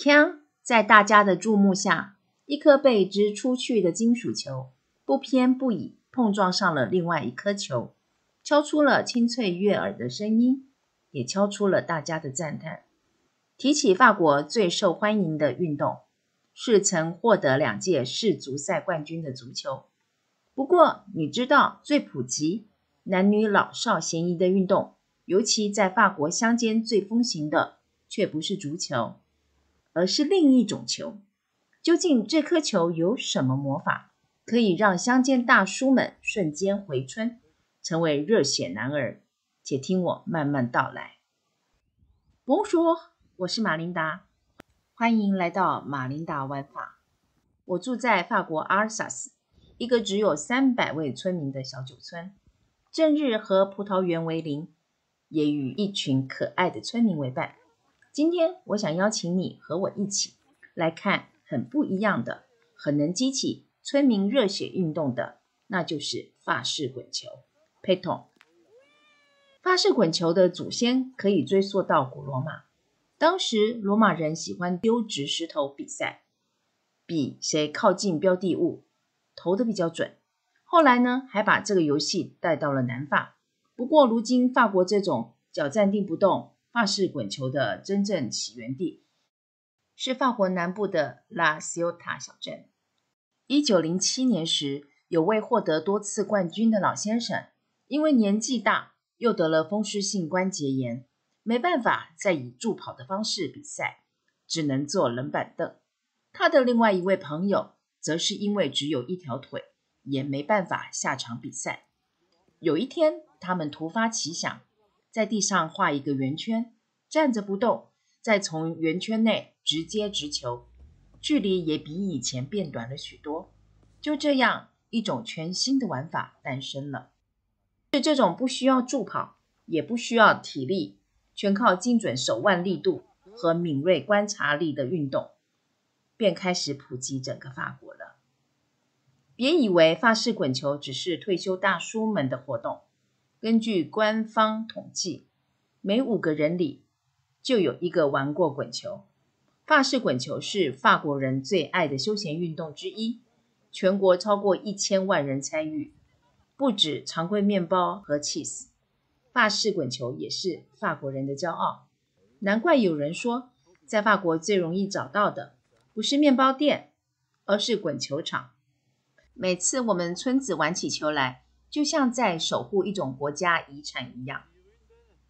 锵！在大家的注目下，一颗被掷出去的金属球不偏不倚碰撞上了另外一颗球，敲出了清脆悦耳的声音，也敲出了大家的赞叹。提起法国最受欢迎的运动，是曾获得2届世足赛冠军的足球。不过，你知道最普及、男女老少咸宜的运动，尤其在法国乡间最风行的，却不是足球，而是另一种球。究竟这颗球有什么魔法，可以让乡间大叔们瞬间回春，成为热血男儿？且听我慢慢道来。Bonjour， 我是马琳达，欢迎来到马琳达玩法。我住在法国阿尔萨斯，一个只有300位村民的小酒村，正日和葡萄园为邻，也与一群可爱的村民为伴。今天我想邀请你和我一起来看很不一样的、很能激起村民热血运动的，那就是法式滚球 Pétanque。 法式滚球的祖先可以追溯到古罗马，当时罗马人喜欢丢掷石头比赛，比谁靠近标的物投得比较准。后来呢，还把这个游戏带到了南法。不过如今法国这种脚站定不动法式滚球的真正起源地是法国南部的拉西欧塔小镇。1907年时，有位获得多次冠军的老先生，因为年纪大，又得了风湿性关节炎，没办法再以助跑的方式比赛，只能坐冷板凳。他的另外一位朋友，则是因为只有一条腿，也没办法下场比赛。有一天，他们突发奇想，在地上画一个圆圈，站着不动，再从圆圈内直接掷球，距离也比以前变短了许多。就这样，一种全新的玩法诞生了。是这种不需要助跑，也不需要体力，全靠精准手腕力度和敏锐观察力的运动，便开始普及整个法国了。别以为法式滚球只是退休大叔们的活动，根据官方统计，每5个人里就有1个玩过滚球。法式滚球是法国人最爱的休闲运动之一，全国超过1000万人参与。不止常规面包和 cheese， 法式滚球也是法国人的骄傲。难怪有人说，在法国最容易找到的不是面包店，而是滚球场。每次我们村子玩起球来，就像在守护一种国家遗产一样。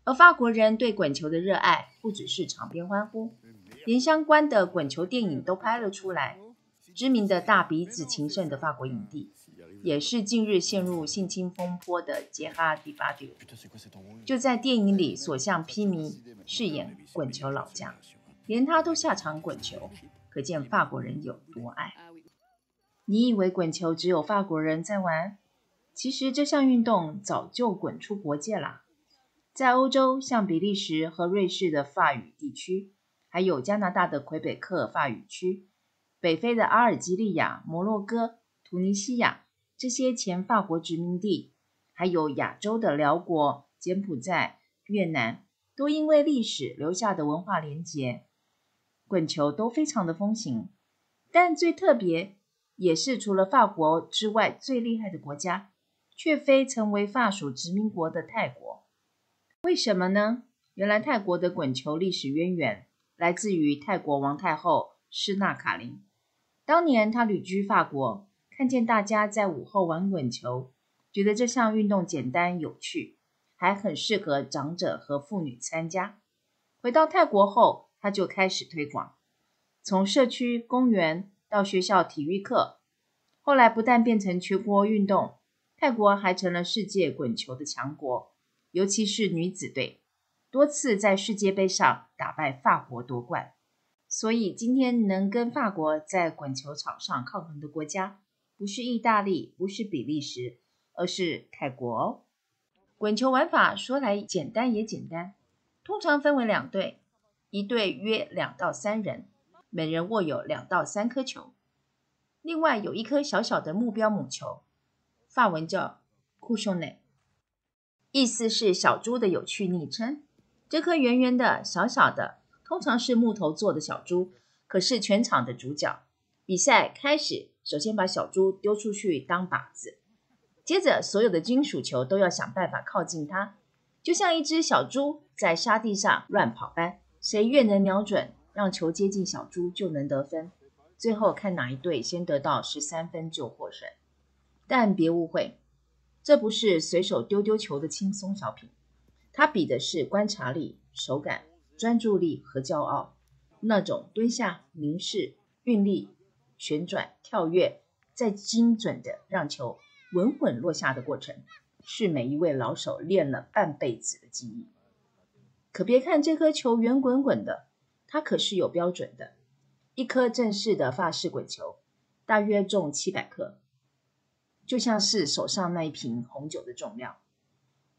而法国人对滚球的热爱，不只是场边欢呼，连相关的滚球电影都拍了出来。知名的大鼻子情圣的法国影帝，也是近日陷入性侵风波的杰哈迪巴迪，就在电影里所向披靡，饰演滚球老将，连他都下场滚球，可见法国人有多爱。你以为滚球只有法国人在玩？其实这项运动早就滚出国界啦。在欧洲，像比利时和瑞士的法语地区，还有加拿大的魁北克法语区，北非的阿尔及利亚、摩洛哥、突尼西亚这些前法国殖民地，还有亚洲的辽国、柬埔寨、越南，都因为历史留下的文化连结，滚球都非常的风行。但最特别，也是除了法国之外最厉害的国家，却非曾为法属殖民国的泰国。为什么呢？原来泰国的滚球历史渊源来自于泰国王太后施纳卡林。当年她旅居法国，看见大家在午后玩滚球，觉得这项运动简单有趣，还很适合长者和妇女参加。回到泰国后，她就开始推广，从社区、公园到学校体育课，后来不但变成全国运动，泰国还成了世界滚球的强国，尤其是女子队，多次在世界杯上打败法国夺冠。所以今天能跟法国在滚球场上抗衡的国家，不是意大利，不是比利时，而是泰国哦。滚球玩法说来简单也简单，通常分为2队，一队约2到3人，每人握有2到3颗球，另外有一颗小小的目标母球，法文叫 cochonnet， 意思是小猪的有趣昵称。这颗圆圆的、小小的，通常是木头做的小猪，可是全场的主角。比赛开始，首先把小猪丢出去当靶子，接着所有的金属球都要想办法靠近它，就像一只小猪在沙地上乱跑般，谁越能瞄准，让球接近小猪就能得分。最后看哪一队先得到13分就获胜。但别误会，这不是随手丢丢球的轻松小品，它比的是观察力、手感、专注力和骄傲，那种蹲下、凝视、运力、旋转、跳跃，再精准的让球稳稳落下的过程，是每一位老手练了半辈子的技艺。可别看这颗球圆滚滚的，它可是有标准的。一颗正式的法式滚球大约重700克，就像是手上那一瓶红酒的重量。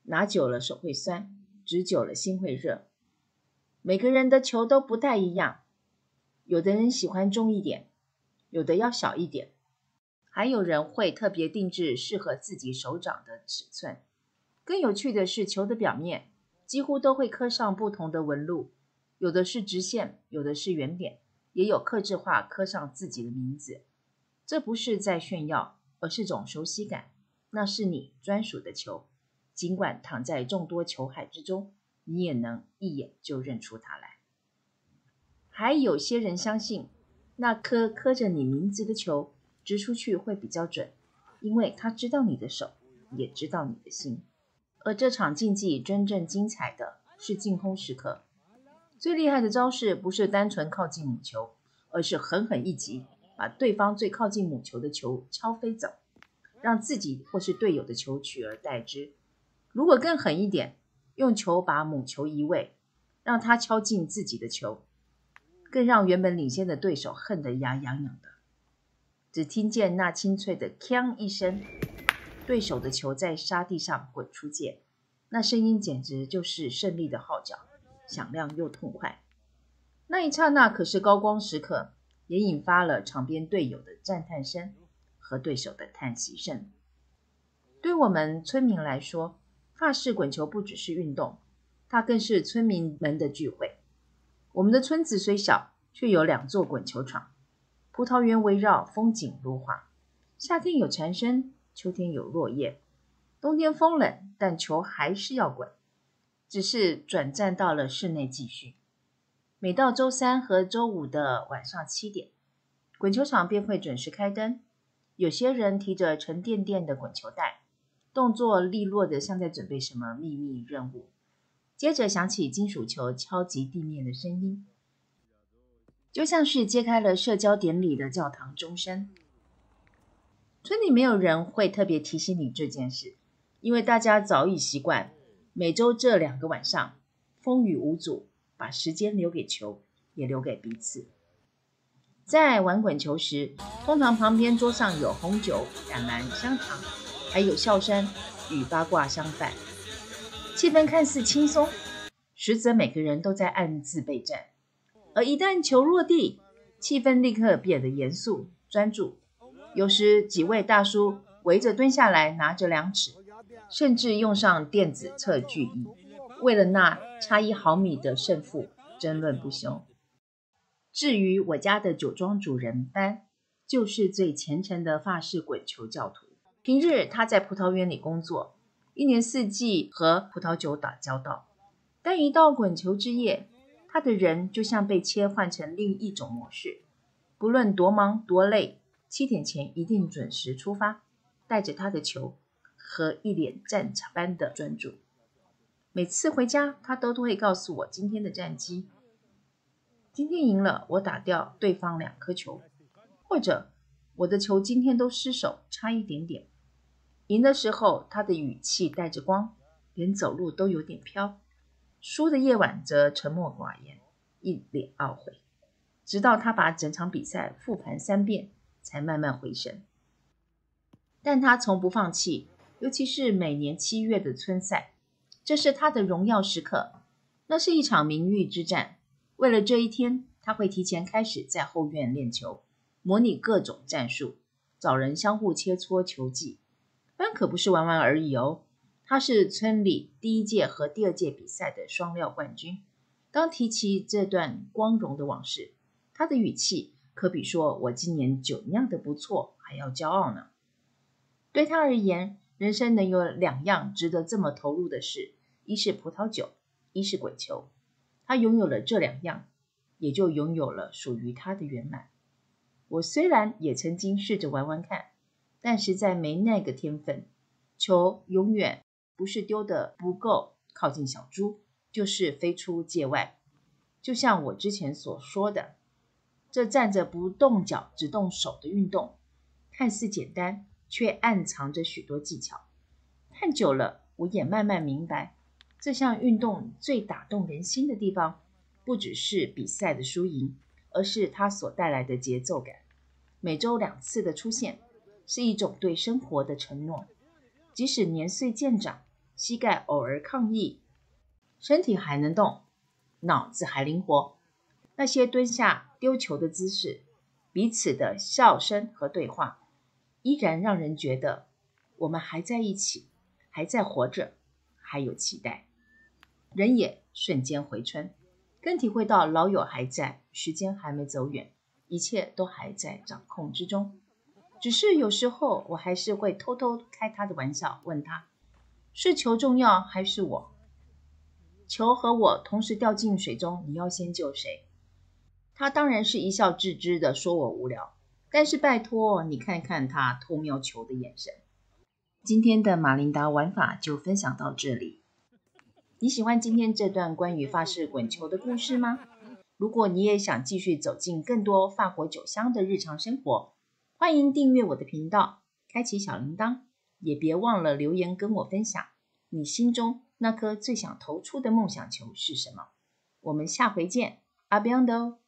拿久了手会酸，指久了心会热。每个人的球都不太一样，有的人喜欢重一点，有的要小一点，还有人会特别定制适合自己手掌的尺寸。更有趣的是，球的表面几乎都会刻上不同的纹路，有的是直线，有的是圆点，也有客制化刻上自己的名字。这不是在炫耀，而是种熟悉感，那是你专属的球，尽管躺在众多球海之中，你也能一眼就认出它来。还有些人相信，那颗刻着你名字的球掷出去会比较准，因为他知道你的手，也知道你的心。而这场竞技真正精彩的是净空时刻。最厉害的招式不是单纯靠近母球，而是狠狠一击，把对方最靠近母球的球敲飞走，让自己或是队友的球取而代之。如果更狠一点，用球把母球移位，让它敲进自己的球，更让原本领先的对手恨得牙痒痒的。只听见那清脆的锵一声，对手的球在沙地上滚出界，那声音简直就是胜利的号角，响亮又痛快。那一刹那可是高光时刻，也引发了场边队友的赞叹声和对手的叹息声。对我们村民来说，法式滚球不只是运动，它更是村民们的聚会。我们的村子虽小，却有2座滚球场，葡萄园围绕，风景如画。夏天有蝉声，秋天有落叶，冬天风冷，但球还是要滚，只是转战到了室内继续。每到周3和周5的晚上7点，滚球场便会准时开灯。有些人提着沉甸甸的滚球袋，动作利落的像在准备什么秘密任务。接着响起金属球敲击地面的声音，就像是揭开了社交典礼的教堂钟声。村里没有人会特别提醒你这件事，因为大家早已习惯每周这2个晚上风雨无阻，把时间留给球，也留给彼此。在玩滚球时，通常旁边桌上有红酒、橄榄、香肠，还有笑声与八卦相伴。气氛看似轻松，实则每个人都在暗自备战。而一旦球落地，气氛立刻变得严肃专注。有时几位大叔围着蹲下来，拿着量尺，甚至用上电子测距仪，为了那差1毫米的胜负争论不休。至于我家的酒庄主人班，就是最虔诚的法式滚球教徒。平日他在葡萄园里工作，一年4季和葡萄酒打交道，但一到滚球之夜，他的人就像被切换成另一种模式。不论多忙多累，7点前一定准时出发，带着他的球和一脸战场般的专注。每次回家，他都会告诉我今天的战绩。今天赢了，我打掉对方2颗球，或者我的球今天都失手，差一点点。赢的时候，他的语气带着光，连走路都有点飘；输的夜晚则沉默寡言，一脸懊悔。直到他把整场比赛复盘3遍，才慢慢回神。但他从不放弃，尤其是每年7月的村赛，这是他的荣耀时刻。那是一场名誉之战。为了这一天，他会提前开始在后院练球，模拟各种战术，找人相互切磋球技。班可不是玩玩而已哦，他是村里第1届和第2届比赛的双料冠军。当提起这段光荣的往事，他的语气可比说我今年酒酿得不错还要骄傲呢。对他而言，人生能有2样值得这么投入的事，一是葡萄酒，一是滚球。他拥有了这2样，也就拥有了属于他的圆满。我虽然也曾经试着玩玩看，但实在没那个天分。球永远不是丢得不够靠近小猪，就是飞出界外。就像我之前所说的，这站着不动脚只动手的运动，看似简单，却暗藏着许多技巧。看久了，我也慢慢明白，这项运动最打动人心的地方，不只是比赛的输赢，而是它所带来的节奏感。每周2次的出现，是一种对生活的承诺。即使年岁渐长，膝盖偶尔抗议，身体还能动，脑子还灵活。那些蹲下丢球的姿势，彼此的笑声和对话，依然让人觉得我们还在一起，还在活着，还有期待。人也瞬间回春，更体会到老友还在，时间还没走远，一切都还在掌控之中。只是有时候我还是会偷偷开他的玩笑，问他是球重要还是我？球和我同时掉进水中，你要先救谁？他当然是一笑置之的说我无聊，但是拜托你看看他偷瞄球的眼神。今天的马琳达玩法就分享到这里。你喜欢今天这段关于法式滚球的故事吗？如果你也想继续走进更多法国酒乡的日常生活，欢迎订阅我的频道，开启小铃铛，也别忘了留言跟我分享，你心中那颗最想投出的梦想球是什么？我们下回见，阿比昂多。